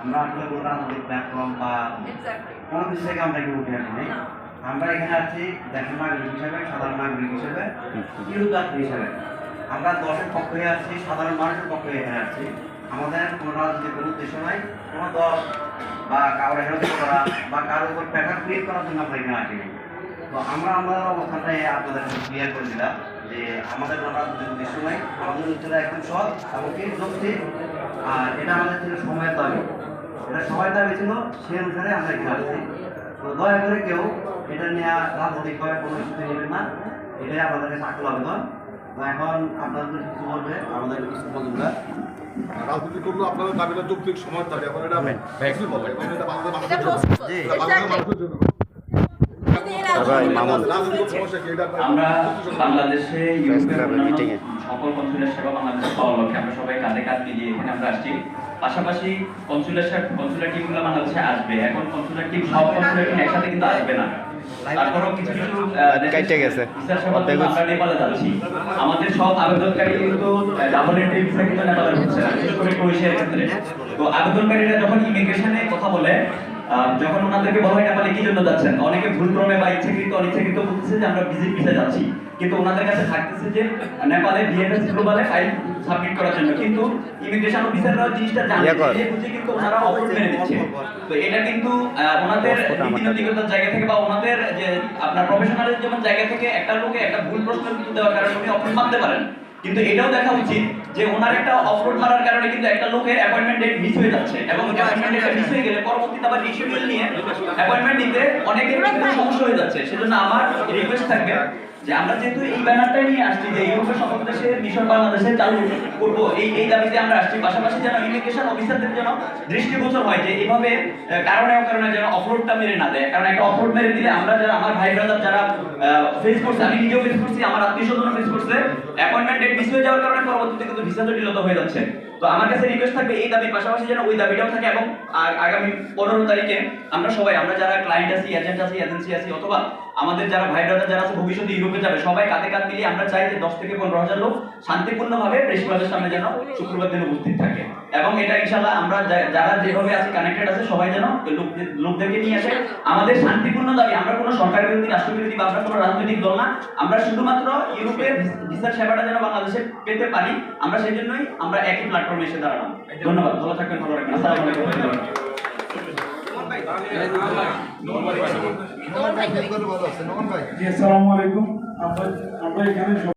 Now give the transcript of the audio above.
আমরা আসলে কোনো রাজনৈতিক প্ল্যাটফর্ম বা কোনো কিছু থেকে আমরা এখানে উঠে আসিনি। আমরা এখানে আছি দেশের নাগরিক হিসেবে, সাধারণ নাগরিক হিসেবে, যাত্রী হিসেবে। আমরা দশের পক্ষে আসছি, সাধারণ মানুষের পক্ষে এখানে আসছি। আমাদের কোনো রাজনৈতিক কোনো উদ্দেশ্য নাই, কোনো দল বা কারোর হেরোপ করা বা কারোর উপর প্যাটার্ন ক্রিয়েট করার জন্য আমরা এখানে আসিনি। তো আমরা আমাদের অবস্থানটাই আপনাদের কাছে ক্লিয়ার করে দিলাম যে আমাদের কোনো রাজনৈতিক উদ্দেশ্য নাই, আমাদের উদ্দেশ্যটা একদম সৎ এমনকি যৌক্তিক। আর এটা আমাদের ছিল সময়ের দাবি, এটা সময়ের দাবি ছিল, সেই অনুসারে আমরা এখানে আসছি। তো দয়া করে কেউ এটা নিয়ে রাজনৈতিকভাবে কোনো ইস্যুতে নেবেন না, এটাই আমাদের কাছে আকুল আবেদন। তো এখন আপনাদের কিছু বলবে আমাদের কিছু মজুমদার। রাজনীতি করলো আপনাদের দাবিটা যৌক্তিক সময়ের দাবি, এখন এটা কি বলে এবং এটা বাংলাদেশের মানুষের জন্য আমরা বাংলাদেশে সকল কনসুলের সেবা বাংলাদেশে পাওয়ার লক্ষ্যে আমরা সবাই কাঁধে কাঁধ মিলিয়ে এখানে আমরা আসছি। পাশাপাশি কনসুলার টিমগুলো বাংলাদেশে আসবে। এখন কনসুলার টিম সব কনসুলার টিম একসাথে কিন্তু আসবে না, তারপরও কিছু কিছু আমরা নেপালে যাচ্ছি। আমাদের সব আবেদনকারী কিন্তু ডাবল এন্ট্রি ভিসা কিন্তু নেপালে হচ্ছে না, বিশেষ করে ক্রোয়েশিয়ার ক্ষেত্রে। তো আবেদনকারীরা যখন ইমিগ্রেশনে কথা বলে, যখন ওনাদেরকে বলা হয় নেপালে কি জন্য যাচ্ছেন, অনেকে ভুলক্রমে বা ইচ্ছাকৃত অনিচ্ছাকৃত বলতেছে যে আমরা ভিজিট ভিসা যাচ্ছি, কিন্তু ওনাদের কাছে থাকতেছে যে নেপালে ভিএফএস গ্লোবালে ফাইল সাবমিট করার জন্য। কিন্তু ইমিগ্রেশন অফিসাররা জিনিসটা জানে, এই বুঝে কিন্তু ওনারা অফলোড মেরে দিচ্ছে। তো এটা কিন্তু ওনাদের নীতিনৈতিকতার জায়গা থেকে বা ওনাদের যে আপনার প্রফেশনালের যেমন জায়গা থেকে একটা লোকে একটা ভুল প্রশ্ন কিন্তু দেওয়ার কারণে উনি অফলোড মারতে পারেন। কিন্তু এটাও দেখা উচিত যে ওনার একটা অফলোড মারার কারণে কিন্তু একটা লোকের অ্যাপয়েন্টমেন্ট ডেট মিস হয়ে যাচ্ছে, এবং অ্যাপয়েন্টমেন্ট ডেট মিস হয়ে গেলে পরবর্তীতে আবার রিশিডিউল নিয়ে অ্যাপয়েন্টমেন্ট নিতে অনেকের কিন্তু সমস্যা হয়ে যাচ্ছে। সেজন্য আমার রিকোয়েস্ট থাকবে যে আমরা যেহেতু এই ব্যানারটা নিয়ে আসছি যে ইউরোপের সকল দেশে মিশন বাংলাদেশে চালু করবো, এই দাবিতে আমরা আসছি। পাশাপাশি যেন ইমিগ্রেশন অফিসারদের যেন দৃষ্টিগোচর হয় যে এইভাবে কারণে যেন অফলোডটা মেরে না দেয়। কারণ একটা অফলোড মেরে দিলে আমরা যারা আমার ভাই ব্রাদার যারা ফেস করছে, আমি নিজেও ফেস করছি, আমার আত্মীয়স্বজন ফেস করছে, অ্যাপয়েন্টমেন্ট ডেট মিস হয়ে যাওয়ার কারণে পরবর্তীতে কিন্তু ভিসা জটিলতা হয়ে যাচ্ছে। তো আমার কাছে রিকোয়েস্ট থাকবে এই দাবির পাশাপাশি যেন ওই দাবিটাও থাকে, এবং আগামী 15 তারিখে আমরা সবাই, আমরা যারা ক্লায়েন্ট আছি, এজেন্ট আছি, এজেন্সি আছি, অথবা আমাদের যারা ভাই ব্রাদার যারা আছে ভবিষ্যতে ইউরোপে যাবে, সবাই কাঁধে কাঁধ মিলিয়ে আমরা চাই যে 10 থেকে 15,000 লোক শান্তিপূর্ণভাবে প্রেসক্লাবের সামনে যেন শুক্রবার দিন উপস্থিত থাকে। এবং এটা ইনশাআল্লাহ আমরা যারা যেভাবে আছি কানেক্টেড আছে সবাই যেন লোকদেরকে নিয়ে আসে। আমাদের শান্তিপূর্ণ দাবি, আমরা কোনো সরকার বিরোধী, রাষ্ট্রবিরোধী বা আমরা কোনো রাজনৈতিক দল না, আমরা শুধুমাত্র ইউরোপের ভিসার সেবাটা যেন বাংলাদেশে পেতে পারি, আমরা সেই জন্যই আমরা একই প্ল্যাটফর্মে এসে দাঁড়ালাম। ধন্যবাদ, ভালো থাকবেন, ভালো রাখবেন। আসসালামু আলাইকুম। আসসালামু আলাইকুম। আমরা এখানে